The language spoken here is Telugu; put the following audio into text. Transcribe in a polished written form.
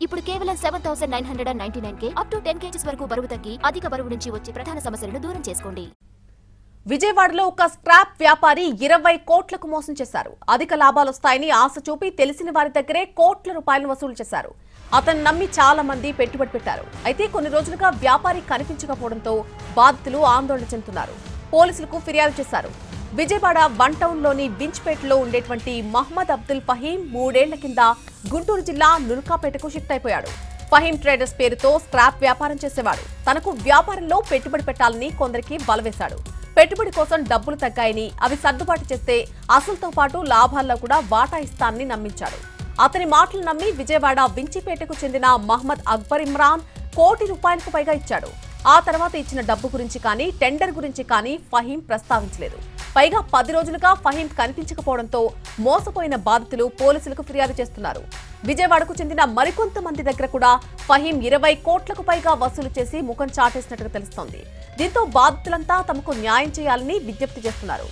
ఇప్పుడు కేవలం 7,999 అప్ టు 10 kgs వరకు బరువు తగ్గి అధిక బరువు నుంచి వచ్చే ప్రధాన సమస్యలను దూరం చేసుకోండి. విజయవాడలో ఒక స్క్రాప్ వ్యాపారి 20 కోట్లకు మోసం చేశారు. అధిక లాభాలొస్తాయని ఆశ చూపి తెలిసిన వారి దగ్గరే కోట్ల రూపాయలు వసూలు చేశారు. అతను నమ్మి చాలా మంది పెట్టుబడి పెట్టారు. అయితే కొన్ని రోజులుగా వ్యాపారి కనిపించకపోవడంతో బాధితులు ఆందోళన చెందుతున్నారు. పోలీసులకు ఫిర్యాదు చేశారు. విజయవాడ వన్ టౌన్ లోని బించ్పేటలో ఉండేటువంటి మహమ్మద్ అబ్దుల్ ఫహీం 3 ఏళ్ల కింద గుంటూరు జిల్లా నుల్కాపేటకు షిఫ్ట్ అయిపోయాడు. ఫహీం ట్రేడర్స్ పేరుతో స్క్రాప్ వ్యాపారం చేసేవాడు. తనకు వ్యాపారంలో పెట్టుబడి పెట్టాలని కొందరికి బలవేశాడు. పెట్టుబడి కోసం డబ్బులు తగ్గాయని, అవి సర్దుబాటు చేస్తే అసలుతో పాటు లాభాల్లో కూడా వాటా ఇస్తానని నమ్మించాడు. అతని మాటలు నమ్మి విజయవాడ బించిపేటకు చెందిన మహమ్మద్ అక్బర్ ఇమ్రాన్ కోటి రూపాయలకు పైగా ఇచ్చాడు. ఆ తర్వాత ఇచ్చిన డబ్బు గురించి కానీ టెండర్ గురించి కానీ ఫహీం ప్రస్తావించలేదు. పైగా 10 రోజులుగా ఫహీం కనిపించకపోవడంతో మోసపోయిన బాధితులు పోలీసులకు ఫిర్యాదు చేస్తున్నారు. విజయవాడకు చెందిన మరికొంతమంది దగ్గర కూడా ఫహీం 20 కోట్లకు పైగా వసూలు చేసి ముఖం చాటేసినట్టుగా తెలుస్తోంది. దీంతో బాధితులంతా తమకు న్యాయం చేయాలని విజ్ఞప్తి చేస్తున్నారు.